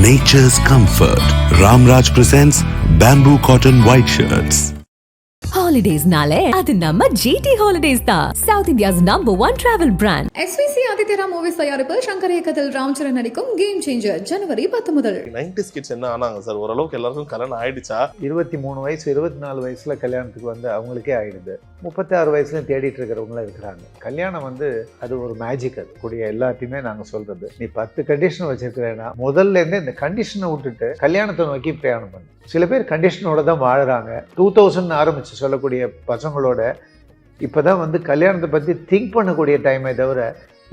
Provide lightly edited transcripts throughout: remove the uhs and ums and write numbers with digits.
nature's comfort. Ramraj presents bamboo cotton white shirts. Holidays nale adu namma GT Holidays da, South India's #1 travel brand. SVC Aditya Movies தயாரிப்பு சங்கர் இயக்கத்தில் ராம்சரண் நடிக்கும் game changer ஜனவரி 10 முதல். 90s kids என்ன ஆனாங்க sir, ஓரளவுக்கு எல்லாருக்கும் கல்யாணம் ஆயிடுச்சா? 23 வயசு 24 வயசுல கல்யாணத்துக்கு வந்து அவங்களுக்கே ஆயிடுது. 36 வயசுல தேடிட்டு இருக்கிறவங்களும் இருக்கிறாங்க. கல்யாணம் வந்து அது ஒரு மேஜிக். அது கூடிய எல்லாத்தையுமே நாங்க சொல்றது, நீ 10 கண்டிஷன் வச்சிருக்கிறேன்னா முதல்ல இருந்தே இந்த கண்டிஷனை விட்டுட்டு கல்யாணத்தை நோக்கி பிரயாணம் பண்ணு. சில பேர் கண்டிஷனோட தான் வாழுறாங்க. 2000 ஆரம்பிச்சு சொல்லக்கூடிய பசங்களோட இப்போதான் வந்து கல்யாணத்தை பற்றி திங்க் பண்ணக்கூடிய டைமே தவிர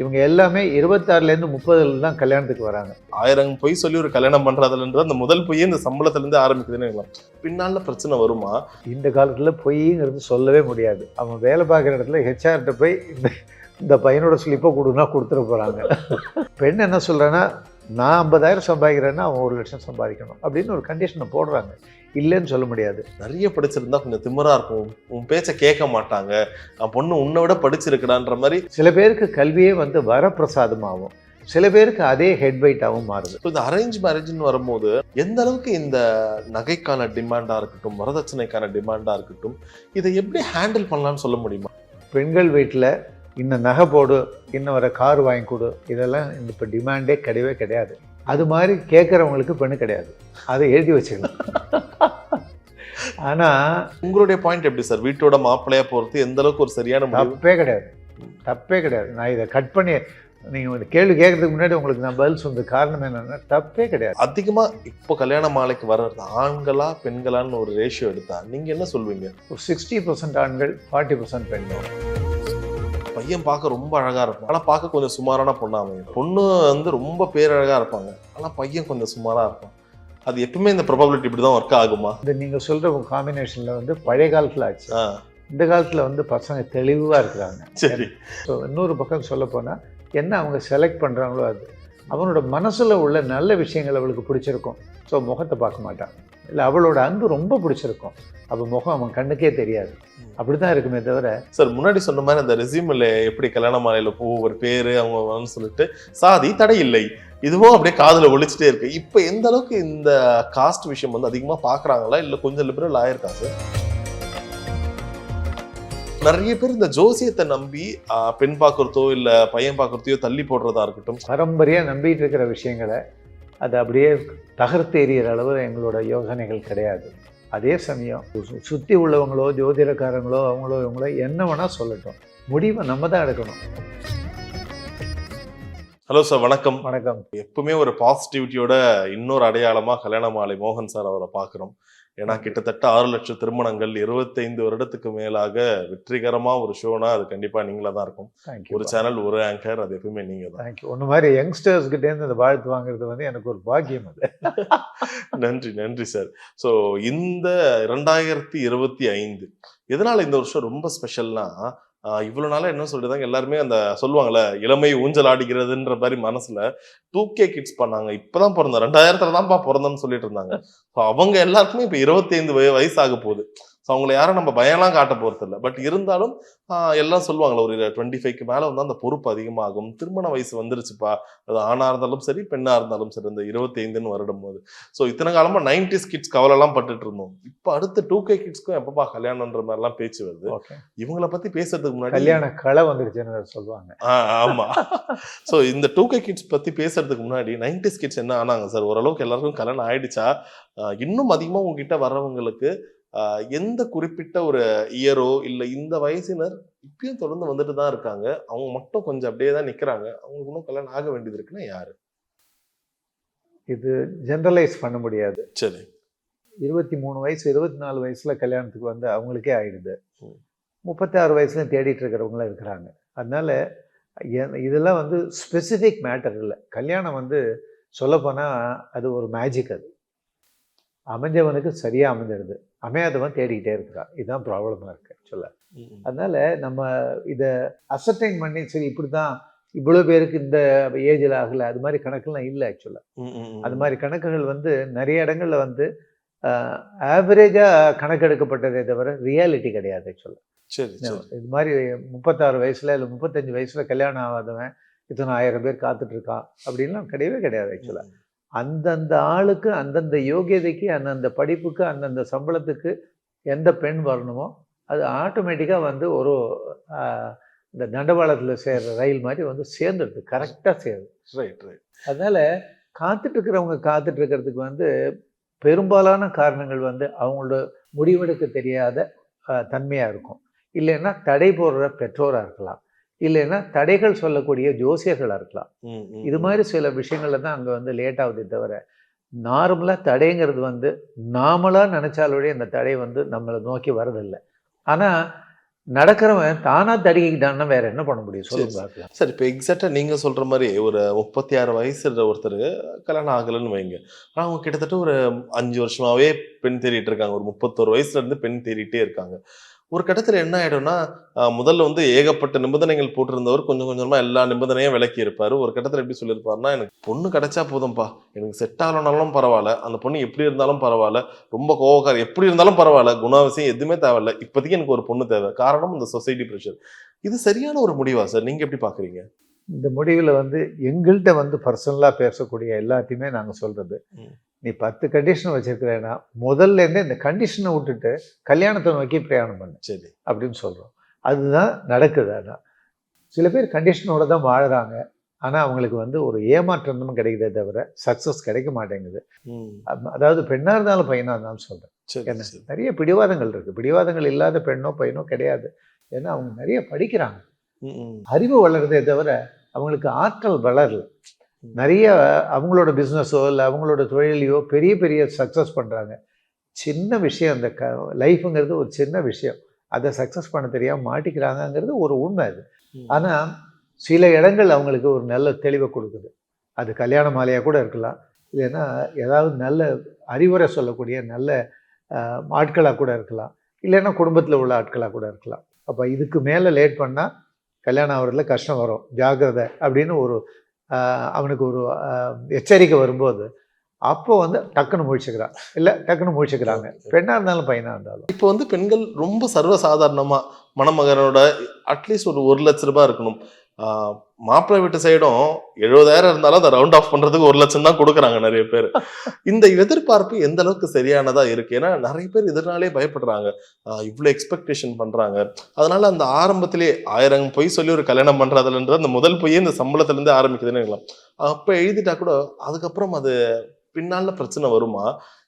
இவங்க எல்லாமே 26லேருந்து 30 தான் கல்யாணத்துக்கு வராங்க. 1000 பொய் சொல்லி ஒரு கல்யாணம் பண்றதுன்றது அந்த முதல் பொய்யே இந்த சம்பளத்திலேருந்து ஆரம்பிக்குதுன்னு பின்னால பிரச்சனை வருமா? இந்த காலத்தில் பொய்ங்கிறது சொல்லவே முடியாது. அவன் வேலை பார்க்குற இடத்துல ஹெச்ஆர்கிட்ட போய் இந்த பையனோட ஸ்லிப்பை கொடுன்னா கொடுத்துட போகிறாங்க. பெண் என்ன சொல்கிறேன்னா, நான் 50,000 சம்பாதிக்கிறேன்னா அவன் 1 லட்சம் சம்பாதிக்கணும் அப்படின்னு ஒரு கண்டிஷனை போடுறாங்க. இல்லைன்னு சொல்ல முடியாது. நிறைய படிச்சிருந்தா கொஞ்சம் திமிரா இருக்கும், உன் பேச்சை கேட்க மாட்டாங்க, பொண்ணு உன்னை விட படிச்சிருக்கடான்ற மாதிரி. சில பேருக்கு கல்வியே வந்து வரப்பிரசாதமாகும், சில பேருக்கு அதே ஹெட் வெயிட்டாகவும் மாறுது. இந்த அரேஞ்ச் மேரேஜ்னு வரும்போது எந்த அளவுக்கு இந்த நகைக்கான டிமாண்டா இருக்கட்டும், வரதட்சணைக்கான டிமாண்டா இருக்கட்டும், இதை எப்படி ஹேண்டில் பண்ணலாம்னு சொல்ல முடியுமா? பெண்கள் வீட்டில் இன்னும் நகை போடு, இன்னும் வர கார் வாங்கி கொடு, இதெல்லாம் இப்போ டிமாண்டே கிடையவே கிடையாது. அது மாதிரி கேட்குறவங்களுக்கு பெண்ணு கிடையாது, அதை எழுதி வச்சுக்கலாம். ஆனால் உங்களுடைய பாயிண்ட் எப்படி சார்? வீட்டோட மாப்பிள்ளையா போகிறது எந்த அளவுக்கு ஒரு சரியான தப்பே கிடையாது, தப்பே கிடையாது. நான் இதை கட் பண்ணி நீங்கள் ஒரு கேள்வி கேட்கறதுக்கு முன்னாடி உங்களுக்கு நான் பதில் சொன்ன காரணம் என்னன்னா, தப்பே கிடையாது. அதிகமாக இப்போ கல்யாண மாலைக்கு வர்றது ஆண்களா பெண்களான்னு ஒரு ரேஷியோ எடுத்தா நீங்கள் என்ன சொல்வீங்க? ஒரு 60% ஆண்கள், 40% பெண்கள். பையன் பார்க்க ரொம்ப அழகா இருப்பான், ஆனால் பார்க்க கொஞ்சம் சுமாரான பொண்ணா அமையும். பொண்ணு வந்து ரொம்ப பேரழகா இருப்பாங்க, ஆனால் பையன் கொஞ்சம் சுமாரா இருப்பான். அது எப்பவுமே இந்த ப்ராபபிலிட்டி இப்படி தான் ஒர்க் ஆகுமா? இந்த நீங்கள் சொல்கிற காம்பினேஷனில் வந்து பழைய காலத்தில் ஆச்சு. இந்த காலத்தில் வந்து பசங்க தெளிவாக இருக்கிறாங்க. சரி. ஸோ இன்னொரு பக்கம் சொல்ல போனால் என்ன அவங்க செலக்ட் பண்ணுறாங்களோ அது அவனோட மனசில் உள்ள நல்ல விஷயங்கள் அவளுக்கு பிடிச்சிருக்கும். ஸோ முகத்தை பார்க்க மாட்டான். இல்லை அவளோட அன்பு ரொம்ப பிடிச்சிருக்கும், அப்போ முகம் அவன் கண்ணுக்கே தெரியாது. அப்படி தான் இருக்குமே தவிர. சார் முன்னாடி சொன்ன மாதிரி அந்த ரெசியூமில் எப்படி கல்யாண மாலையில் ஒரு பேர் அவங்க சொல்லிட்டு சாதி தடை இல்லை, இதுவும் அப்படியே காதில் ஒழிச்சிட்டே இருக்கு. இப்போ எந்த அளவுக்கு இந்த காஸ்ட் விஷயம் வந்து அதிகமாக பார்க்குறாங்களா, இல்லை கொஞ்சம் லிபரல் ஆயிருக்கா சார்? நிறைய பேர் இந்த ஜோசியத்தை நம்பி பெண் பார்க்குறதோ இல்லை பையன் பார்க்குறதையோ தள்ளி போடுறதா இருக்கட்டும், பரம்பரையாக நம்பிட்டு இருக்கிற விஷயங்களை அது அப்படியே தகர்த்து எறிகிற அளவு எங்களோட யோசனைகள் கிடையாது. அதே சமயம் சுற்றி உள்ளவங்களோ ஜோதிடக்காரங்களோ அவங்களோ இவங்களோ என்ன வேணால் சொல்லட்டும், முடிவை நம்ம தான் எடுக்கணும். ஹலோ சார், வணக்கம். வணக்கம். எப்பவுமே ஒரு பாசிட்டிவிட்டியோட இன்னொரு அடையாளமாக கல்யாண மாலை மோகன் சார் அவரை பார்க்குறோம். ஏன்னா கிட்டத்தட்ட 6 லட்சம் திருமணங்கள், 25 வருடத்துக்கு மேலாக வெற்றிகரமா ஒரு ஷோனா அது கண்டிப்பா நீங்களா தான் இருக்கும். ஒரு சேனல், ஒரு ஆங்கர், அது எப்பவுமே நீங்க தான். தேங்க்யூ. ஒன்று மாதிரி யங்ஸ்டர்ஸ் கிட்டே இருந்து இந்த வாழ்த்து வாங்குறது வந்து எனக்கு ஒரு பாக்கியம். அது நன்றி நன்றி சார். ஸோ இந்த 2025 எதனால இந்த வருஷம் ரொம்ப ஸ்பெஷல்னா, இவ்வளவு நாளா என்ன சொல்றாங்க எல்லாருமே, அந்த சொல்லுவாங்கல்ல இளமை ஊஞ்சல் ஆடிக்கிறதுன்ற மாதிரி மனசுல 2K கிட்ஸ் பண்ணாங்க. இப்பதான் பிறந்த 2000 தான்ப்பா பிறந்தோம்னு சொல்லிட்டு இருந்தாங்க. அவங்க எல்லாருக்குமே இப்ப 25 வயசு ஆக போகுது. ஸோ அவங்களை யாரும் நம்ம பயம்லாம் காட்ட போறது இல்லை. பட் இருந்தாலும் எல்லாம் சொல்லுவாங்களே, ஒரு 25க்கு மேலே வந்து அந்த பொறுப்பு அதிகமாகும், திருமண வயசு வந்துருச்சுப்பா, அது ஆணா இருந்தாலும் சரி பெண்ணா இருந்தாலும் சரி, இந்த 25ன்னு வருடம் போது. ஸோ இத்தனை காலமா 90s கிட்ஸ் கவலைலாம் பட்டுட்டு இருந்தோம். இப்போ அடுத்த 2K கிட்ஸ்க்கும் எப்பப்பா கல்யாணம்ன்ற மாதிரிலாம் பேச்சு வருது. இவங்களை பத்தி பேசுறதுக்கு முன்னாடி கல்யாண கலை வந்துருச்சுன்னு சொல்லுவாங்க. ஆமா. ஸோ இந்த 2K கிட்ஸ் பத்தி பேசுறதுக்கு முன்னாடி 90s கிட்ஸ் என்ன ஆனாங்க சார், ஓரளவுக்கு எல்லாருக்கும் கல்யாணம் ஆயிடுச்சா? இன்னும் அதிகமா உங்ககிட்ட வர்றவங்களுக்கு எந்த குறிப்பிட்ட ஒரு இயரோ இல்லை இந்த வயசினர் இப்பயும் தொடர்ந்து வந்துட்டு தான் இருக்காங்க, அவங்க மட்டும் கொஞ்சம் அப்படியே தான் நிக்கிறாங்க, அவங்களுக்கு இன்னும் கல்யாணம் ஆக வேண்டியது இருக்குன்னா யாரு? இது ஜெனரலைஸ் பண்ண முடியாது. சரி. 23 வயசு 24 வயசுல கல்யாணத்துக்கு வந்து அவங்களுக்கே ஆயிடுது. 36 வயசுல தேடிட்டு இருக்கிறவங்களும் இருக்கிறாங்க. அதனால இதெல்லாம் வந்து ஸ்பெசிஃபிக் மேட்டர் இல்லை. கல்யாணம் வந்து சொல்லப்போனால் அது ஒரு மேஜிக். அது அமைஞ்சவனுக்கு சரியா அமைஞ்சிடுது, அமையாதவன் தேடிக்கிட்டே இருக்கிறான். இதுதான் ப்ராப்ளமாக இருக்கு ஆக்சுவலாக. அதனால நம்ம இதை அசர்டைன் பண்ணி சரி இப்படி தான் இவ்வளோ பேருக்கு இந்த ஏஜில் ஆகலை, அது மாதிரி கணக்கெல்லாம் இல்லை ஆக்சுவலாக. அது மாதிரி கணக்குகள் வந்து நிறைய இடங்கள்ல வந்து ஆவரேஜாக கணக்கெடுக்கப்பட்டதே தவிர ரியாலிட்டி கிடையாது ஆக்சுவலாக. இது மாதிரி 36 வயசுல இல்லை 35 வயசுல கல்யாணம் ஆகாதவன் இத்தனை 1000 பேர் காத்துட்டு இருக்கான் அப்படின்லாம் கிடையவே கிடையாது ஆக்சுவலாக. அந்தந்த ஆளுக்கு அந்தந்த யோகியதைக்கு அந்தந்த படிப்புக்கு அந்தந்த சம்பளத்துக்கு எந்த பெண் வரணுமோ அது ஆட்டோமேட்டிக்காக வந்து ஒரு இந்த தண்டவாளத்தில் சேர்ற ரயில் மாதிரி வந்து சேர்ந்துடுது, கரெக்டாக சேருது. Right right. அதனால் காத்துட்ருக்கிறவங்க காத்துட்ருக்கிறதுக்கு வந்து பெரும்பாலான காரணங்கள் வந்து அவங்களோட முடிவெடுக்க தெரியாத தன்மையாக இருக்கும். இல்லைன்னா தடை போடுற பெற்றோராக இருக்கலாம், இல்லைன்னா தடைகள் சொல்லக்கூடிய ஜோசியர்களாக இருக்கலாம். இது மாதிரி சில விஷயங்கள்ல தான் அங்கே வந்து லேட் ஆகுதே தவிர, நார்மலாக தடைங்கிறது வந்து நாமளாக நினச்சாலோடைய அந்த தடை வந்து நம்மளை நோக்கி வரதில்லை. ஆனால் நடக்கிறவன் தானா தடுக்கிட்டான்னா வேற என்ன பண்ண முடியும் சொல்லுங்க. சார் இப்போ எக்ஸாக்டா நீங்க சொல்ற மாதிரி ஒரு 36 வயசு ஒருத்தர் கல்யாணம் ஆகலன்னு வைங்க, ஆனால் அவங்க கிட்டத்தட்ட ஒரு 5 வருஷமாவே பெண் தேடிட்டு இருக்காங்க. ஒரு 31 வயசுல இருந்து பெண் தேடிட்டே இருக்காங்க. ஒரு கட்டத்துல என்ன ஆயிடும்னா, முதல்ல வந்து ஏகப்பட்ட நிபந்தனைகள் போட்டிருந்தவர் கொஞ்சம் கொஞ்சமா எல்லா நிபந்தனையும் விலக்கி இருப்பாரு. ஒரு கட்டத்துல எப்படி சொல்லியிருப்பாருன்னா, எனக்கு பொண்ணு கிடைச்சா போதும்பா, எனக்கு செட் ஆகலனாலும் பரவாயில்ல, அந்த பொண்ணு எப்படி இருந்தாலும் பரவாயில்ல, ரொம்ப கோவக்கார எப்படி இருந்தாலும் பரவாயில்ல, குணாவசியம் எதுவுமே தேவையில்ல, இப்போதைக்கு எனக்கு ஒரு பொண்ணு தேவை. காரணம் இந்த சொசைட்டி ப்ரெஷர். இது சரியான ஒரு முடிவா சார்? நீங்க எப்படி பாக்குறீங்க? இந்த முடிவில் வந்து எங்கள்கிட்ட வந்து பர்சனலாக பேசக்கூடிய எல்லாத்தையுமே நாங்கள் சொல்கிறது, நீ 10 கண்டிஷன் வச்சுருக்கிறேன்னா முதல்லேருந்தே இந்த கண்டிஷனை விட்டுட்டு கல்யாணத்தை நோக்கி பிரயாணம் பண்ணு சரி அப்படின்னு சொல்கிறோம். அதுதான் நடக்குது. அதான் சில பேர் கண்டிஷனோட தான் வாழுறாங்க, ஆனால் அவங்களுக்கு வந்து ஒரு ஏமாற்றம் கிடைக்குதே தவிர சக்ஸஸ் கிடைக்க மாட்டேங்குது. அதாவது பெண்ணாக இருந்தாலும் பையனாக இருந்தாலும் சொல்கிறேன். ஏன்னா நிறைய பிடிவாதங்கள் இருக்குது. பிடிவாதங்கள் இல்லாத பெண்ணோ பையனோ கிடையாது. ஏன்னா அவங்க நிறைய படிக்கிறாங்க, அறிவு வளருதே தவிர அவங்களுக்கு ஆற்றல் வளரல. நிறைய அவங்களோட பிஸ்னஸோ இல்லை அவங்களோட தொழிலையோ பெரிய பெரிய சக்ஸஸ் பண்ணுறாங்க. சின்ன விஷயம் அந்த லைஃபுங்கிறது ஒரு சின்ன விஷயம், அதை சக்ஸஸ் பண்ண தெரியாமல் மாட்டிக்கிறாங்கங்கிறது ஒரு உண்மை அது. ஆனால் சில இடங்கள் அவங்களுக்கு ஒரு நல்ல தெளிவை கொடுக்குது. அது கல்யாண மாலையாக கூட இருக்கலாம், இல்லைன்னா ஏதாவது நல்ல அறிவுரை சொல்லக்கூடிய நல்ல ஆட்களாக கூட இருக்கலாம், இல்லைன்னா குடும்பத்தில் உள்ள ஆட்களாக கூட இருக்கலாம். அப்போ இதுக்கு மேலே லேட் பண்ணால் கல்யாணம் ஆகிறதுல கஷ்டம் வரும், ஜாக்கிரதை அப்படின்னு ஒரு அவனுக்கு ஒரு எச்சரிக்கை வரும்போது அப்போ வந்து டக்குன்னு முழிச்சுக்கிறான், இல்லை டக்குன்னு முழிச்சுக்கிறாங்க, பெண்ணாக இருந்தாலும் பையனாக இருந்தாலும். இப்போ வந்து பெண்கள் ரொம்ப சர்வசாதாரணமாக மணமகனோட அட்லீஸ்ட் ஒரு 1 லட்ச ரூபாய் இருக்கணும். மாப்பிள்ளை வீட்டு சைடும் 70,000 இருந்தாலும் அதை ரவுண்ட் ஆஃப் பண்றதுக்கு 1 லட்சம் தான் கொடுக்குறாங்க நிறைய பேர். இந்த எதிர்பார்ப்பு எந்த அளவுக்கு சரியானதா இருக்கு? ஏன்னா நிறைய பேர் இதனாலே பயப்படுறாங்க, இவ்வளவு எக்ஸ்பெக்டேஷன் பண்றாங்க. அதனால அந்த ஆரம்பத்திலே 1000 பொய் சொல்லி ஒரு கல்யாணம் பண்றதுலன்ற அந்த முதல் பொய்யே இந்த சம்பளத்துல இருந்து ஆரம்பிக்குதுன்னு அப்ப எழுதிட்டா கூட அதுக்கப்புறம் அது பின்னால பிரச்சனை வருமா?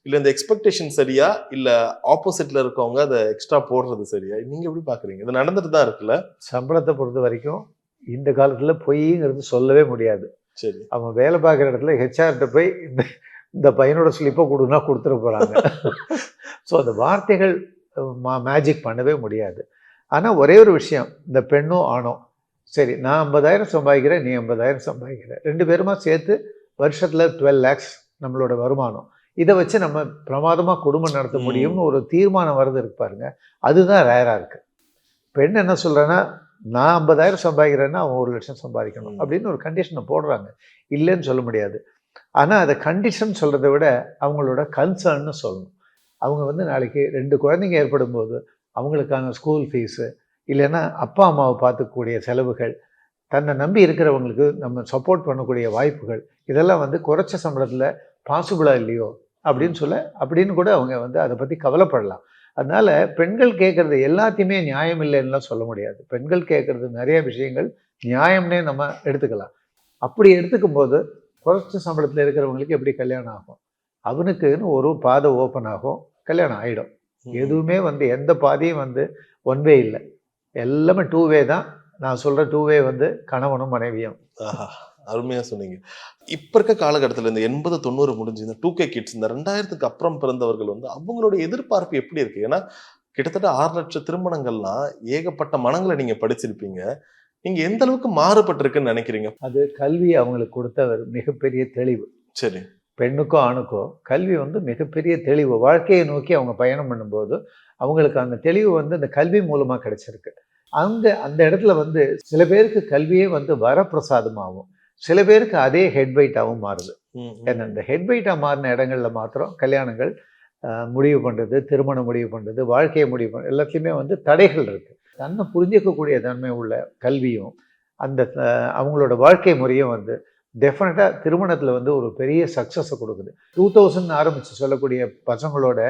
இல்ல இந்த எக்ஸ்பெக்டேஷன் சரியா, இல்ல ஆப்போசிட்ல இருக்கவங்க அதை எக்ஸ்ட்ரா போடுறது சரியா? நீங்க எப்படி பாக்குறீங்க? இது நடந்துட்டு தான் இருக்குல்ல. சம்பளத்தை பொறுத்த வரைக்கும் இந்த காலத்துல பொய்ங்கிறது சொல்லவே முடியாது. சரி, அவன் வேலை பார்க்குற இடத்துல ஹெச்ஆர்கிட்ட போய் இந்த பையனோட ஸ்லிப்பை கொடுன்னா கொடுத்துட போறாங்க. ஸோ அந்த வார்த்தைகள் மேஜிக் பண்ணவே முடியாது. ஆனால் ஒரே ஒரு விஷயம், இந்த பெண்ணும் ஆணும் சரி, நான் 50,000 சம்பாதிக்கிறேன், நீ 50,000 சம்பாதிக்கிறேன், 2 பேருமா சேர்த்து வருஷத்துல 12 lakhs நம்மளோட வருமானம், இதை வச்சு நம்ம பிரமாதமாக குடும்பம் நடத்த முடியும்னு ஒரு தீர்மானம் வருது இருக்கு பாருங்க, அதுதான் ரேராக இருக்கு. பெண் என்ன சொல்கிறேன்னா, நான் 50,000 சம்பாதிக்கிறேன்னா அவன் 1 லட்சம் சம்பாதிக்கணும் அப்படின்னு ஒரு கண்டிஷனை போடுறாங்க, இல்லைன்னு சொல்ல முடியாது. ஆனால் அதை கண்டிஷன் சொல்கிறத விட அவங்களோட கன்சர்ன்னு சொல்லணும். அவங்க வந்து நாளைக்கு 2 குழந்தைங்க ஏற்படும் போது அவங்களுக்கான ஸ்கூல் ஃபீஸு, இல்லைன்னா அப்பா அம்மாவை பார்த்துக்கூடிய செலவுகள், தன்னை நம்பி இருக்கிறவங்களுக்கு நம்ம சப்போர்ட் பண்ணக்கூடிய வாய்ப்புகள், இதெல்லாம் வந்து குறைச்ச சம்பளத்தில் பாசிபிளாக இல்லையோ அப்படின்னு கூட அவங்க வந்து அதை பற்றி கவலைப்படலாம். அதனால பெண்கள் கேட்கறது எல்லாத்தையுமே நியாயம் இல்லைன்னுலாம் சொல்ல முடியாது. பெண்கள் கேட்கறது நிறைய விஷயங்கள் நியாயம்னே நம்ம எடுத்துக்கலாம். அப்படி எடுத்துக்கும் போது குறைச்ச சம்பளத்தில் இருக்கிறவங்களுக்கு எப்படி கல்யாணம் ஆகும்? அவனுக்குன்னு ஒரு பாதை ஓப்பன் ஆகும், கல்யாணம் ஆகிடும். எதுவுமே வந்து எந்த பாதையும் வந்து 1 வே இல்லை, எல்லாமே 2 வே தான். நான் சொல்கிற 2 வே வந்து கணவனும் மனைவியும். அருமையா சொன்னீங்க. இப்ப இருக்க காலகட்டத்தில் இந்த 80, 90 முடிஞ்சு இந்த 2K கிட்ஸ், இந்த 2000க்கு அப்புறம் பிறந்தவர்கள் வந்து அவங்களோட எதிர்பார்ப்பு எப்படி இருக்கு? ஏன்னா கிட்டத்தட்ட 6 லட்சம் திருமணங்கள்லாம் ஏகப்பட்ட மனங்களை நீங்க படிச்சிருப்பீங்க. நீங்க எந்த அளவுக்கு மாறுபட்டிருக்குன்னு நினைக்கிறீங்க? அது கல்வி அவங்களுக்கு கொடுத்த ஒரு மிகப்பெரிய தெளிவு. சரி, பெண்ணுக்கோ ஆணுக்கோ கல்வி வந்து மிகப்பெரிய தெளிவு. வாழ்க்கையை நோக்கி அவங்க பயணம் பண்ணும்போது அவங்களுக்கு அந்த தெளிவு வந்து இந்த கல்வி மூலமாக கிடைச்சிருக்கு. அந்த இடத்துல வந்து சில பேருக்கு கல்வியே வந்து வரப்பிரசாதமாகும், சில பேருக்கு அதே ஹெட்வைட்டாகவும் மாறுது. ஏன்னா இந்த ஹெட்வைட்டாக மாறின இடங்கள்ல மாத்திரம் கல்யாணங்கள் முடிவு பண்ணுறது, திருமணம் முடிவு பண்ணுறது, வாழ்க்கையை முடிவு பண்ணுறது எல்லாத்தையுமே வந்து தடைகள் இருக்குது. தன்னை புரிஞ்சிக்கக்கூடிய தன்மை உள்ள கல்வியும் அந்த அவங்களோட வாழ்க்கை முறையும் வந்து டெஃபினட்டாக திருமணத்தில் வந்து ஒரு பெரிய சக்ஸஸை கொடுக்குது. 2000 ஆரம்பித்து சொல்லக்கூடிய பசங்களோட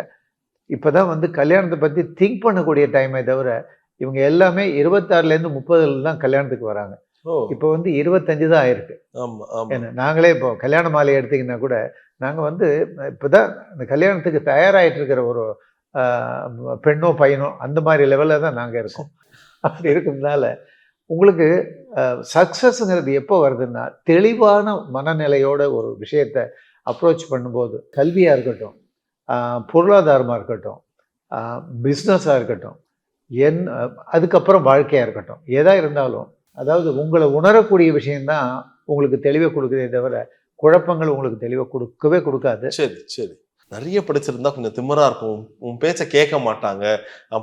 இப்போ தான் வந்து கல்யாணத்தை பற்றி திங்க் பண்ணக்கூடிய டைமே தவிர இவங்க எல்லாமே 26லேருந்து 30 தான் கல்யாணத்துக்கு வராங்க. இப்போ வந்து 25 தான் ஆயிருக்கு. ஏன்னா நாங்களே இப்போ கல்யாண மாலை எடுத்திங்கன்னா கூட நாங்கள் வந்து இப்போ தான் இந்த கல்யாணத்துக்கு தயாராகிட்டு இருக்கிற ஒரு பெண்ணோ பையனோ அந்த மாதிரி லெவலில் தான் நாங்கள் இருக்கோம். அப்படி இருக்கிறதுனால உங்களுக்கு சக்ஸஸ்ங்கிறது எப்போ வருதுன்னா தெளிவான மனநிலையோட ஒரு விஷயத்தை அப்ரோச் பண்ணும்போது, கல்வியாக இருக்கட்டும், பொருளாதாரமாக இருக்கட்டும், பிஸ்னஸாக இருக்கட்டும், அதுக்கப்புறம் வாழ்க்கையாக இருக்கட்டும், எதாக இருந்தாலும் அதாவது உங்களை உணரக்கூடிய விஷயம்தான் உங்களுக்கு தெளிவை கொடுக்குதே தவிர குழப்பங்கள் உங்களுக்கு தெளிவை கொடுக்கவே கொடுக்காது. சரி சரி. நிறைய படிச்சிருந்தா கொஞ்சம் திமிரா இருக்கும், உன் பேச்சை கேட்க மாட்டாங்க,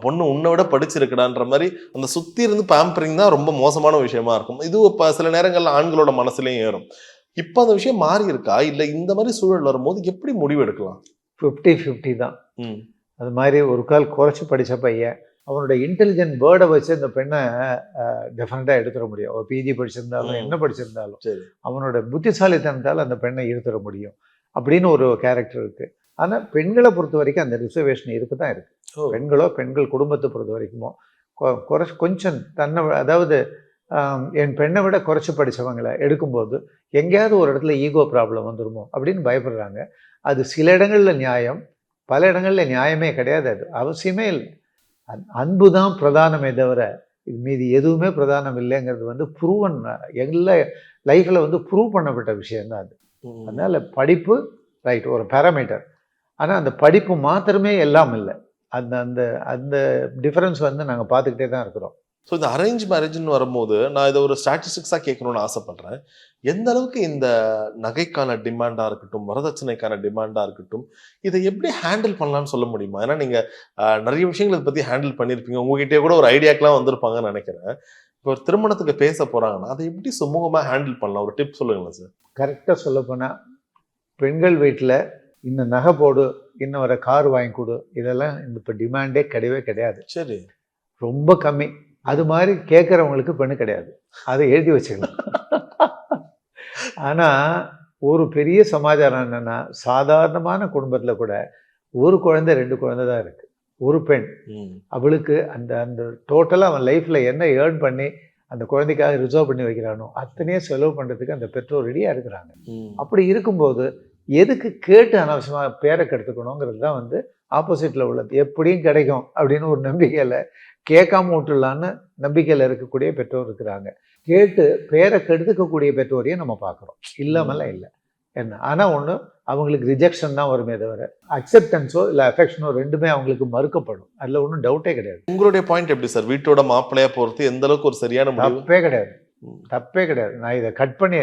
பொண்ணு உன்னை விட படிச்சிருக்கடான்ற மாதிரி அந்த சுத்தி இருந்து பேம்பரிங் தான் ரொம்ப மோசமான விஷயமா இருக்கும். இது இப்போ சில நேரங்கள்ல ஆண்களோட மனசுலயும் ஏறும். இப்போ அந்த விஷயம் மாறி இருக்கா, இல்லை இந்த மாதிரி சூழல் வரும்போது எப்படி முடிவு எடுக்கலாம்? 50-50 தான். அது மாதிரி ஒரு கால் குறைச்சி படித்த பையன் அவனோட இன்டெலிஜென்ட் வேர்டை வச்சு அந்த பெண்ணை டெஃபினட்டாக எடுத்துட முடியும். அவன் பிஜி படிச்சிருந்தாலும் என்ன படிச்சிருந்தாலும் அவனோட புத்திசாலித்தனத்தால் அந்த பெண்ணை எடுத்துட முடியும் அப்படின்னு ஒரு கேரக்டர் இருக்குது. ஆனால் பெண்களை பொறுத்த வரைக்கும் அந்த ரிசர்வேஷன் இருக்கு தான் இருக்குது. பெண்கள் குடும்பத்தை பொறுத்த வரைக்குமோ கொஞ்சம் தன்னை, அதாவது என் பெண்ணை விட குறைச்சி படித்தவங்களை எடுக்கும்போது எங்கேயாவது ஒரு இடத்துல ஈகோ ப்ராப்ளம் வந்துடுமோ அப்படின்னு பயப்படுறாங்க. அது சில இடங்களில் நியாயம், பல இடங்களில் நியாயமே கிடையாது. அது அவசியமே இல்லை. அன்பு தான் பிரதானமே தவிர இது மீதி எதுவுமே பிரதானம் இல்லைங்கிறது வந்து ப்ரூவன், எல்லா லைஃப்பில் வந்து ப்ரூவ் பண்ணப்பட்ட விஷயம்தான் அது. அதனால் படிப்பு ரைட் ஒரு பேராமீட்டர், ஆனால் அந்த படிப்பு மாத்திரமே எல்லாம் இல்லை. அந்த அந்த அந்த டிஃபரன்ஸ் வந்து நாங்கள் பார்த்துக்கிட்டே தான் இருக்கிறோம். ஸோ இந்த அரேஞ்ச் மேரேஜ்னு வரும்போது நான் இதை ஒரு ஸ்டாட்டிஸ்டிக்ஸாக கேட்கணும்னு ஆசைப்படுறேன். எந்த அளவுக்கு இந்த நகைக்கான டிமாண்டாக இருக்கட்டும், வரதட்சணைக்கான டிமாண்டாக இருக்கட்டும், இதை எப்படி ஹேண்டில் பண்ணலான்னு சொல்ல முடியுமா? ஏன்னா நீங்கள் நிறைய விஷயங்கள் இதை பற்றி ஹேண்டில் பண்ணியிருப்பீங்க, உங்ககிட்டே கூட ஒரு ஐடியாக்கெலாம் வந்திருப்பாங்கன்னு நினைக்கிறேன். இப்போ ஒரு திருமணத்துக்கு பேச போகிறாங்கன்னா அதை எப்படி சுமூகமாக ஹேண்டில் பண்ணலாம், ஒரு டிப் சொல்லுங்களேன் சார். கரெக்டாக சொல்ல போனால் பெண்கள் வீட்டில் இன்னும் நகை போடு, இன்னும் வர கார் வாங்கி கொடு, இதெல்லாம் இந்த இப்போ டிமாண்டே கிடையவே கிடையாது. சரி, ரொம்ப கம்மி. அது மாதிரி கேட்குறவங்களுக்கு பெண்ணு கிடையாது, அதை எழுதி வச்சுக்கலாம். ஆனால் ஒரு பெரிய சமாச்சாரம் என்னென்னா, சாதாரணமான குடும்பத்தில் கூட ஒரு குழந்தை 2 குழந்தை தான் இருக்குது. ஒரு பெண் அவளுக்கு அந்த அந்த டோட்டலாக அவன் லைஃப்பில் என்ன ஏர்ன் பண்ணி அந்த குழந்தைக்காக ரிசர்வ் பண்ணி வைக்கிறானோ அத்தனையே செலவு பண்ணுறதுக்கு அந்த பெற்றோர் ரெடியாக இருக்கிறாங்க. அப்படி இருக்கும்போது எதுக்கு கேட்டு அனாவசியமாக பேரை கெடுத்துக்கணுங்கிறது தான் வந்து ஆப்போசிட்டில் உள்ளது. எப்படியும் கிடைக்கும் அப்படின்னு ஒரு நம்பிக்கையில் கேட்காம விட்டுலான்னு நம்பிக்கையில் இருக்கக்கூடிய பெற்றோர் இருக்கிறாங்க. கேட்டு பேரை கெடுத்துக்கக்கூடிய பெற்றோரையும் நம்ம பார்க்குறோம், இல்லாமலாம் இல்லை. என்ன ஆனால் ஒன்று அவங்களுக்கு ரிஜெக்ஷன் தான் வருமே தவிர அக்செப்டன்ஸோ இல்லை அஃபெக்ஷனோ ரெண்டுமே அவங்களுக்கு மறுக்கப்படும். அதில் ஒன்றும் டவுட்டே கிடையாது. உங்களுடைய பாயிண்ட் எப்படி சார்? வீட்டோட மாப்பிள்ளையா போகிறது எந்த அளவுக்கு ஒரு சரியான தப்பே கிடையாது, தப்பே கிடையாது. நான் இதை கட் பண்ணி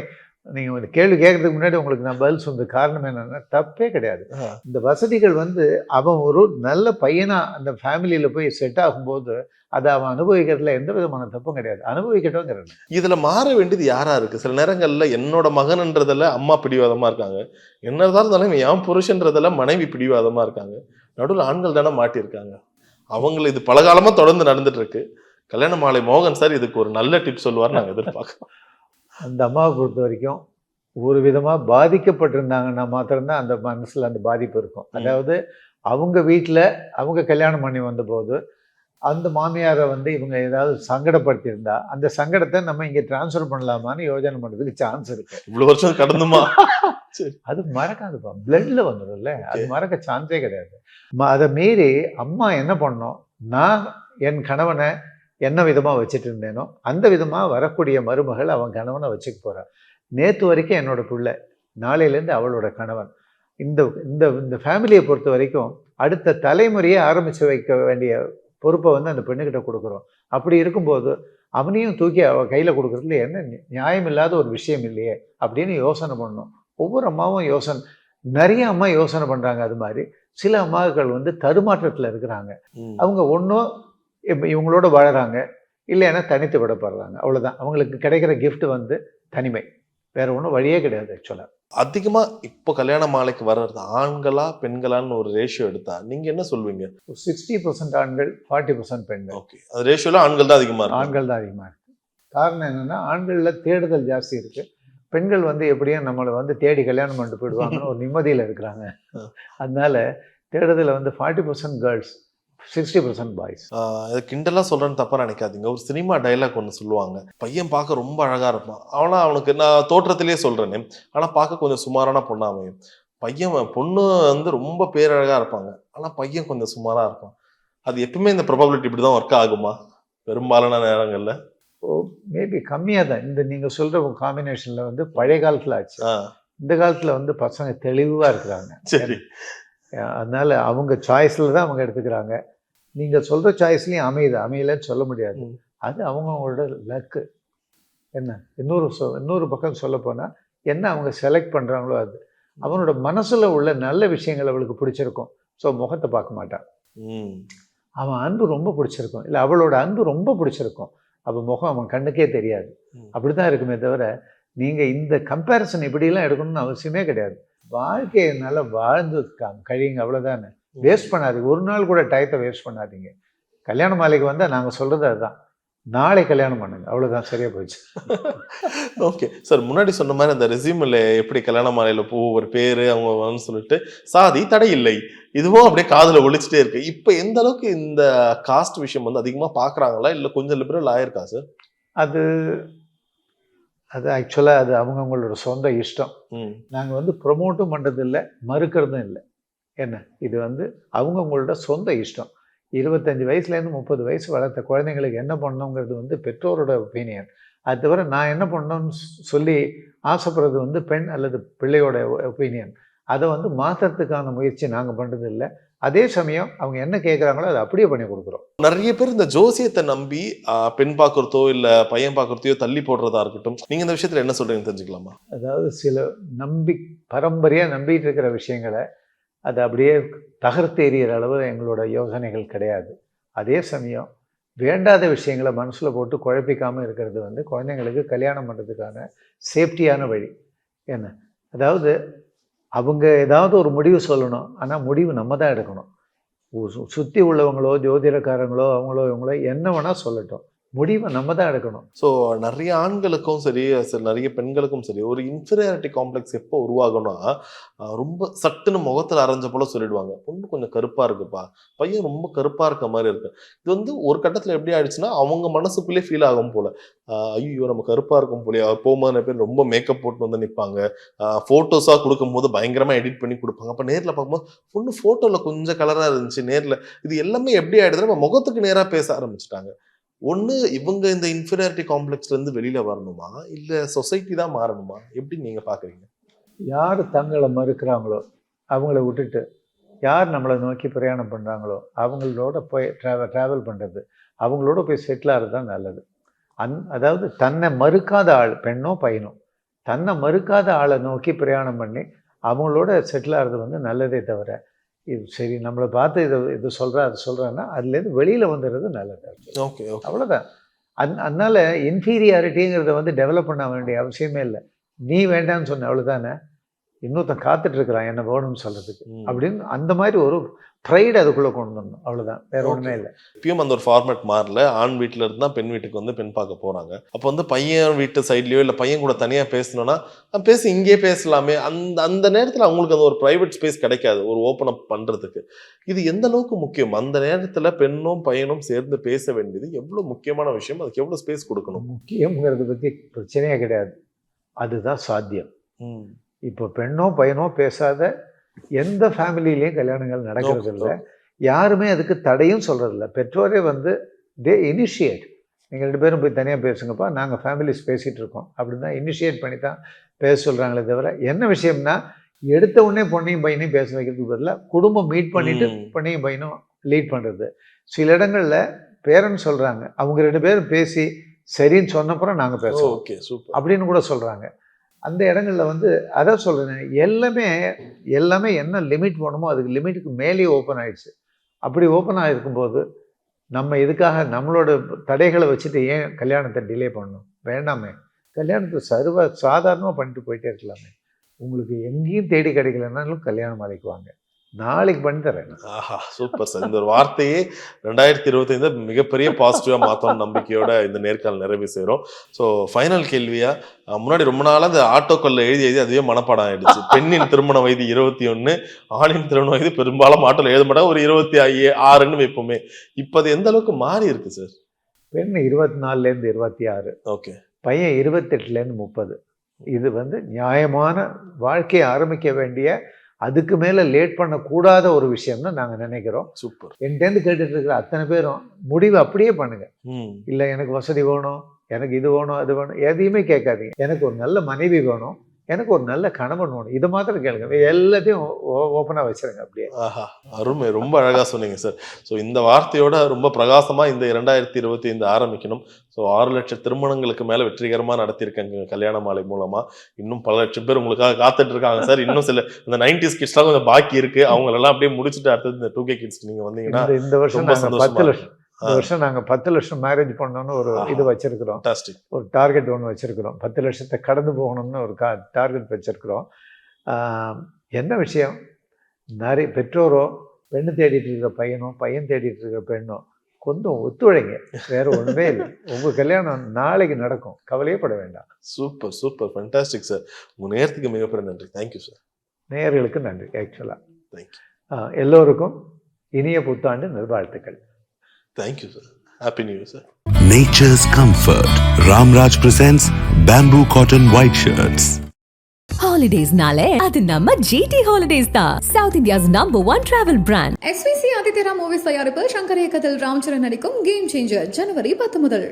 நீங்கள் இந்த கேள்வி கேட்கறதுக்கு முன்னாடி உங்களுக்கு நான் பதில் சொன்ன காரணம் என்னன்னா, தப்பே கிடையாது. இந்த வசதிகள் வந்து அவன் ஒரு நல்ல பையனாக அந்த ஃபேமிலியில் போய் செட் ஆகும்போது அதை அவன் அனுபவிக்கிறதுல எந்த விதமான தப்பும் கிடையாது, அனுபவிக்கட்டும்ங்கிறது. இதில் மாற வேண்டியது யாரா இருக்குது? சில நேரங்களில் என்னோட மகன்ன்றதில் அம்மா பிடிவாதமாக இருக்காங்க, என்னதான் இருந்தாலும் என் புருஷன்றதில் மனைவி பிடிவாதமாக இருக்காங்க, நடுவில் ஆண்கள் தானே மாட்டியிருக்காங்க. அவங்களை இது பலகாலமாக தொடர்ந்து நடந்துட்டு இருக்கு. கல்யாண மாலை மோகன் சார் இதுக்கு ஒரு நல்ல டிப் சொல்லுவார் நாங்கள் எதிர்பார்க்கிறோம். அந்த அம்மாவை பொறுத்த வரைக்கும் ஒரு விதமாக பாதிக்கப்பட்டிருந்தாங்கன்னா மாத்திரம்தான் அந்த மனசில் அந்த பாதிப்பு இருக்கும். அதாவது அவங்க வீட்டில் அவங்க கல்யாணம் பண்ணி வந்தபோது அந்த மாமியாரை வந்து இவங்க ஏதாவது சங்கடப்படுத்தியிருந்தா அந்த சங்கடத்தை நம்ம இங்கே டிரான்ஸ்ஃபர் பண்ணலாமான்னு யோஜனை பண்ணுறதுக்கு சான்ஸ் இருக்கு. இவ்வளோ வருஷம் கடந்துமா அது மறக்காதுப்பா, பிளட்ல வந்துடும்ல, அது மறக்க சான்ஸே கிடையாது. அதை மீறி அம்மா என்ன பண்ணோம், நான் என் கணவனை என்ன விதமாக வச்சுட்டு இருந்தேனோ அந்த விதமாக வரக்கூடிய மருமகள் அவன் கணவனை வச்சுக்க போகிறான். நேற்று வரைக்கும் என்னோட பிள்ளை, நாளையிலேருந்து அவளோட கணவன். இந்த இந்த இந்த ஃபேமிலியை பொறுத்த வரைக்கும் அடுத்த தலைமுறையை ஆரம்பித்து வைக்க வேண்டிய பொறுப்பை வந்து அந்த பெண்ணுக்கிட்ட கொடுக்குறோம். அப்படி இருக்கும்போது அவனையும் தூக்கி அவள் கையில் கொடுக்குறதுல என்ன நியாயம் இல்லாத ஒரு விஷயம் இல்லையே அப்படின்னு யோசனை பண்ணணும். ஒவ்வொரு அம்மாவும் நிறைய அம்மா யோசனை பண்ணுறாங்க. அது மாதிரி சில அம்மாக்கள் வந்து தடுமாற்றத்தில் இருக்கிறாங்க. அவங்க ஒன்றும் இவங்களோட வாழறாங்க, இல்லைன்னா தனித்து விடப்படுறாங்க, அவ்வளோதான். அவங்களுக்கு கிடைக்கிற கிஃப்ட் வந்து தனிமை, வேற ஒன்றும் வழியே கிடையாது. ஆக்சுவலாக அதிகமாக இப்போ கல்யாண மாலைக்கு வர்றது ஆண்களா பெண்களான்னு ஒரு ரேஷியோ எடுத்தா நீங்க என்ன சொல்வீங்க? 60% ஆண்கள், 40% பெண்கள். ஓகே, அது ரேஷியோல ஆண்கள் தான் அதிகமாக இருக்கு. ஆண்கள் தான் அதிகமாக இருக்கு. காரணம் என்னன்னா, ஆண்களில் தேடுதல் ஜாஸ்தி இருக்கு, பெண்கள் வந்து எப்படியும் நம்மளை வந்து தேடி கல்யாணம் பண்ணிட்டு போயிடுவாங்கன்னு ஒரு நிம்மதியில் இருக்கிறாங்க. அதனால தேடுதலில் வந்து 40% கேர்ள்ஸ், 60% பாய்ஸ். இது கிண்டலா சொல்றேன்னு தப்பா நினைக்காதீங்க. ஒரு சினிமா டைலாக் ஒன்று சொல்லுவாங்க. பையன் பார்க்க ரொம்ப அழகா இருப்பான். ஆனா அவனுக்கு நான் தோற்றத்திலேயே சொல்றேனே, ஆனா பார்க்க கொஞ்சம் சுமாரான பொண்ணா அமையும். பொண்ணு வந்து ரொம்ப பேரழகா இருப்பாங்க. ஆனா பையன் கொஞ்சம் சுமாரா இருப்பான். அது எப்பவுமே இந்த ப்ராபபிலிட்டி இப்படிதான் ஒர்க் ஆகுமா? பெரும்பாலான நேரங்கள்ல. ஓ, மேபி கம்மியாக தான். இந்த நீங்கள் சொல்கிற காம்பினேஷனில் வந்து பழைய காலத்தில் ஆச்சு. ஆ, இந்த காலத்தில் வந்து பசங்க தெளிவாக இருக்கிறாங்க. சரி. அதனால அவங்க சாய்ஸில் தான் அவங்க எடுத்துக்கிறாங்க. நீங்கள் சொல்கிற சாய்ஸ்லேயும் அமையலன்னு சொல்ல முடியாது. ம். அது அவங்களோட லக்கு. என்ன இன்னொரு பக்கம் சொல்ல போனால் என்ன அவங்க செலக்ட் பண்ணுறாங்களோ அது அவனோட மனசில் உள்ள நல்ல விஷயங்கள் அவளுக்கு பிடிச்சிருக்கும். ஸோ முகத்தை பார்க்க மாட்டான். ம். அவன் அன்பு ரொம்ப பிடிச்சிருக்கும், இல்லை அவளோட அன்பு ரொம்ப பிடிச்சிருக்கும். அப்போ முகம் அவன் கண்ணுக்கே தெரியாது. ம். அப்படி தான் இருக்குமே தவிர நீங்கள் இந்த கம்பேரிசன் இப்படிலாம் எடுக்கணும்னு அவசியமே கிடையாது. வாழ்க்கையை நல்லா வாழ்ந்து கழியுங்க, அவ்வளோதானே. வேஸ்ட் பண்ணாதீங்க, ஒரு நாள் கூட டயத்தை வேஸ்ட் பண்ணாதீங்க. கல்யாண மாலைக்கு வந்தால் நாங்கள் சொல்கிறது அதுதான், நாளை கல்யாணம் பண்ணுங்க, அவ்வளோதான், சரியாக போயிடுச்சு. ஓகே சார், முன்னாடி சொன்ன மாதிரி அந்த ரெசியூமில் எப்படி கல்யாண மாலையில் ஒரு பேர் அவங்க வந்து சொல்லிட்டு சாதி தடை இல்லை, இதுவும் அப்படியே காதில் ஒழிச்சிட்டே இருக்கு. இப்போ எந்த அளவுக்கு இந்த காஸ்ட் விஷயம் வந்து அதிகமாக பார்க்குறாங்களா, இல்லை கொஞ்சம் லிபரல் ஆயிருக்கா சார்? அது அது ஆக்சுவலாக அது அவங்கவுங்களோட சொந்த இஷ்டம். நாங்கள் வந்து ப்ரொமோட்டும் பண்ணுறது இல்லை, மறுக்கிறதும் இல்லை. என்ன, இது வந்து அவங்கவுங்களோட சொந்த இஷ்டம். 25 வயசுலேருந்து 30 வயசு வளர்த்த குழந்தைங்களுக்கு என்ன பண்ணணுங்கிறது வந்து பெற்றோரோட ஒப்பீனியன். அது தவிர நான் என்ன பண்ணணும்னு சொல்லி ஆசைப்படுறது வந்து பெண் அல்லது பிள்ளையோட ஒப்பீனியன். அதை வந்து மாற்றுறதுக்கான முயற்சி நாங்கள் பண்ணுறது இல்லை. அதே சமயம் அவங்க என்ன கேட்குறாங்களோ அதை அப்படியே பண்ணி கொடுக்குறோம். நிறைய பேர் இந்த ஜோசியத்தை நம்பி பெண் பார்க்குறதோ இல்லை பையன் பார்க்குறதையோ தள்ளி போடுறதா இருக்கட்டும், நீங்கள் இந்த விஷயத்தில் என்ன சொல்கிறீங்கன்னு தெரிஞ்சுக்கலாமா? அதாவது சில பரம்பரையாக நம்பிட்டு இருக்கிற விஷயங்களை அது அப்படியே தகர்த்து எறிகிற அளவு எங்களோட யோசனைகள் கிடையாது. அதே சமயம் வேண்டாத விஷயங்களை மனசில் போட்டு குழப்பிக்காமல் இருக்கிறது வந்து குழந்தைங்களுக்கு கல்யாணம் பண்ணுறதுக்கான சேஃப்டியான வழி. என்ன, அதாவது அவங்க ஏதாவது ஒரு முடிவு சொல்லணும், ஆனால் முடிவு நம்ம தான் எடுக்கணும். சுற்றி உள்ளவங்களோ ஜோதிடக்காரங்களோ அவங்களோ இவங்களோ என்ன வேணால் சொல்லட்டும், முடிவை நம்ம தான் எடுக்கணும். ஸோ நிறைய ஆண்களுக்கும் சரி நிறைய பெண்களுக்கும் சரி ஒரு இன்ஃபீரியாரிட்டி காம்ப்ளெக்ஸ் எப்போ உருவாகும்னா, ரொம்ப சட்டுன்னு முகத்தில் அரைஞ்ச போல சொல்லிடுவாங்க, பொண்ணு கொஞ்சம் கருப்பாக இருக்குப்பா, பையன் ரொம்ப கருப்பாக இருக்க மாதிரி இருக்கு. இது வந்து ஒரு கட்டத்தில் எப்படி ஆயிடுச்சுன்னா அவங்க மனசுக்குள்ளே ஃபீல் ஆகும் போல, ஐயோ நம்ம கருப்பாக இருக்கும் போலியா. போகும்போது பேர் ரொம்ப மேக்கப் போட்டு வந்து நிற்பாங்க, ஃபோட்டோஸாக கொடுக்கும்போது பயங்கரமாக எடிட் பண்ணி கொடுப்பாங்க. அப்போ நேரில் பார்க்கும்போது பொண்ணு ஃபோட்டோவில் கொஞ்சம் கலராக இருந்துச்சு, நேரில் இது எல்லாமே எப்படி ஆயிடுதுன்னா நம்ம முகத்துக்கு நேராக பேச ஆரம்பிச்சுட்டாங்க. ஒன்று இவங்க இந்த இன்ஃபீரியாரிட்டி காம்ப்ளெக்ஸ்லேருந்து வெளியில் வரணுமா, இல்லை சொசைட்டி தான் மாறணுமா, எப்படி நீங்கள் பார்க்குறீங்க? யார் தங்களை மறுக்கிறாங்களோ அவங்கள விட்டுட்டு யார் நம்மளை நோக்கி பிரயாணம் பண்ணுறாங்களோ அவங்களோட போய் ட்ராவல் பண்ணுறது, அவங்களோட போய் செட்டில் ஆகிறது தான் நல்லது. அதாவது தன்னை மறுக்காத ஆள், பெண்ணோ பையனோ, தன்னை மறுக்காத ஆளை நோக்கி பிரயாணம் பண்ணி அவங்களோட செட்டில் ஆகிறது வந்து நல்லதே தவிர, இது சரி நம்மளை பார்த்து இது சொல்கிறா அது சொல்கிறேன்னா அதுலேருந்து வெளியில் வந்துடுறது நல்லது. ஓகே, அவ்வளோதான். அதனால இன்ஃபீரியாரிட்டிங்கிறத வந்து டெவலப் பண்ண வேண்டிய அவசியமே இல்லை. நீ வேண்டான்னு சொன்ன அவ்வளோதானே, இன்னொருத்தன் காத்துட்டு இருக்கிறான் என்ன வேணும்னு சொல்கிறதுக்கு அப்படின்னு அந்த மாதிரி ஒரு ப்ரைடு அதுக்குள்ளே கொண்டு வரணும், அவ்வளோதான், வேற ஒன்றுமே இல்லை. இப்பயும் அந்த ஒரு ஃபார்மேட் மாறல, ஆண் வீட்டில் இருந்தா பெண் வீட்டுக்கு வந்து பெண் பார்க்க போகிறாங்க. அப்போ வந்து பையன் வீட்டு சைட்லேயோ இல்லை பையன் கூட தனியாக பேசணும்னா பேசி இங்கேயே பேசலாமே, அந்த நேரத்தில் அவங்களுக்கு அந்த ஒரு ப்ரைவேட் ஸ்பேஸ் கிடைக்காது ஒரு ஓப்பன் அப் பண்ணுறதுக்கு. இது எந்த அளவுக்கு முக்கியம்? அந்த நேரத்தில் பெண்ணும் பையனும் சேர்ந்து பேச வேண்டியது எவ்வளோ முக்கியமான விஷயம், அதுக்கு எவ்வளோ ஸ்பேஸ் கொடுக்கணும்? முக்கியங்கிறத பற்றி பிரச்சனையே கிடையாது, அதுதான் சாத்தியம். இப்போ பெண்ணோ பையனோ பேசாத எந்த ஃபேமிலியிலையும் கல்யாணங்கள் நடக்கிறது இல்லை. யாருமே அதுக்கு தடையும் சொல்கிறதில்ல. பெற்றோரே வந்து தே இனிஷியேட், நீங்கள் 2 பேரும் போய் தனியாக பேசுங்கப்பா, நாங்கள் ஃபேமிலிஸ் பேசிகிட்டு இருக்கோம் அப்படின்னு தான் இனிஷியேட் பண்ணி தான் பேச சொல்கிறாங்களே தவிர, என்ன விஷயம்னா எடுத்த உடனே பொண்ணையும் பையனையும் பேச வைக்கிறதுக்கு பதிலாக குடும்பம் மீட் பண்ணிவிட்டு பொண்ணையும் பையனும் லீட் பண்ணுறது. சில இடங்களில் பேரண்ட்ஸ் சொல்கிறாங்க அவங்க 2 பேரும் பேசி சரின்னு சொன்னப்புறம் நாங்கள் பேசுவோம், ஓகே சூப்பர் அப்படின்னு கூட சொல்கிறாங்க. அந்த இடங்களில் வந்து அதான் சொல்கிறேன், எல்லாமே என்ன லிமிட் போகணுமோ அதுக்கு லிமிட்டுக்கு மேலேயே ஓப்பன் ஆகிடுச்சு. அப்படி ஓப்பன் ஆகிருக்கும்போது நம்ம இதுக்காக நம்மளோட தடைகளை வச்சுட்டு ஏன் கல்யாணத்தை டிலே பண்ணணும்? வேண்டாமே, கல்யாணத்தை சாதாரணமாக பண்ணிட்டு போயிட்டே இருக்கலாமே. உங்களுக்கு எங்கேயும் தேடி கிடைக்கலன்னாலும் கல்யாணம் மாலைக்கு வாங்க, நாளைக்கு பண்ணி தரேன். ஆஹா சூப்பர் சார். இந்த ஒரு வார்த்தையே 2025 மிகப்பெரிய பாசிட்டிவா மாத்தணும் நம்பிக்கையோட இந்த நேர்காணல் நிறைவு செய்றோம். ஸோ ஃபைனல் கேள்வியா, முன்னாடி ரொம்ப நாளா அந்த ஆட்டோக்கல்ல எழுதி அதுவே மனப்பாடம் ஆயிடுச்சு. பெண்ணின் திருமண வயது 21, ஆணின் திருமண வயது பெரும்பாலும் ஆட்டோல எழுத மாட்டாங்க, ஒரு 26ன்னு வைப்போமே. இப்ப அது எந்த அளவுக்கு மாறி இருக்கு சார்? பெண் 24லேருந்து 26, ஓகே. பையன் 28லேருந்து 30. இது வந்து நியாயமான வாழ்க்கையை ஆரம்பிக்க வேண்டிய, அதுக்கு மேலே லேட் பண்ணக்கூடாத ஒரு விஷயம்னு நாங்கள் நினைக்கிறோம். சூப்பர். என்கிட்டேருந்து கேட்டுட்டு இருக்கிற அத்தனை பேரும் முடிவு அப்படியே பண்ணுங்க. ம். இல்லை எனக்கு வசதி வேணும், எனக்கு இது வேணும், அது வேணும், எதையுமே கேட்காதீங்க. எனக்கு ஒரு நல்ல மனைவி வேணும், எனக்கு ஒரு நல்ல கணவன் வேணும், இது மாத்திரம் கேளுங்க. எல்லாத்தையும் ஓப்பனாக வச்சிருங்க அப்படியே. ஆஹா அருமை, ரொம்ப அழகா சொன்னீங்க சார். ஸோ இந்த வார்த்தையோட ரொம்ப பிரகாசமா இந்த 2025 ஆரம்பிக்கணும். ஸோ 6 லட்சம் திருமணங்களுக்கு மேல வெற்றிகரமா நடத்தியிருக்காங்க கல்யாண மாலை மூலமா. இன்னும் பல லட்சம் பேர் உங்களுக்காக காத்துட்டு இருக்காங்க சார். இன்னும் சில இந்த 90s கிட்ஸ்லாம் கொஞ்சம் பாக்கி இருக்கு, அவங்களெல்லாம் அப்படியே முடிச்சுட்டு அடுத்தது இந்த 2K கிட்ஸ்க்கு நீங்க வந்தீங்கன்னா இந்த வருஷம் ரொம்ப நாங்கள் சந்தோஷமா 10 இருக்கும். லட்சம் இந்த வருஷம் நாங்கள் 10 லட்சம் மேரேஜ் பண்ணணும்னு ஒரு இது வச்சிருக்கிறோம். Fantastic. ஒரு டார்கெட் ஒன்று வச்சுருக்கிறோம். 10 லட்சத்தை கடந்து போகணும்னு ஒரு டார்கெட் வச்சுருக்கிறோம். என்ன விஷயம், நிறைய பெற்றோரோ, பெண்ணு தேடிட்டு இருக்கிற பையனோ, பையன் தேடிட்டு இருக்கிற பெண்ணோ கொஞ்சம் ஒத்துழைங்க. வேற ஒன்றுமே இல்லை. உங்கள் கல்யாணம் நாளைக்கு நடக்கும், கவலையே பட வேண்டாம். Super super fantastic sir. உங்க நேரத்துக்கு மிகப்பெரிய நன்றி. Thank you sir. நேயர்களுக்கு நன்றி. ஆக்சுவலாக தேங்க்யூ. எல்லோருக்கும் இனிய புத்தாண்டு நல்வாழ்த்துக்கள். Thank you sir. Happy new year sir. Nature's comfort. Ramraj presents bamboo cotton white shirts. ஹாலிடேஸ்னாலே அது நம்ம GT ஹாலிடேஸ் தான். South India's number 1 travel brand. SVC ஆதித்யரா மூவிஸ் தயாரிப்பில் சங்கர் இயக்கத்தில் ராம் சரண் நடிக்கும் கேம் சேஞ்சர் ஜனவரி 10 முதல்.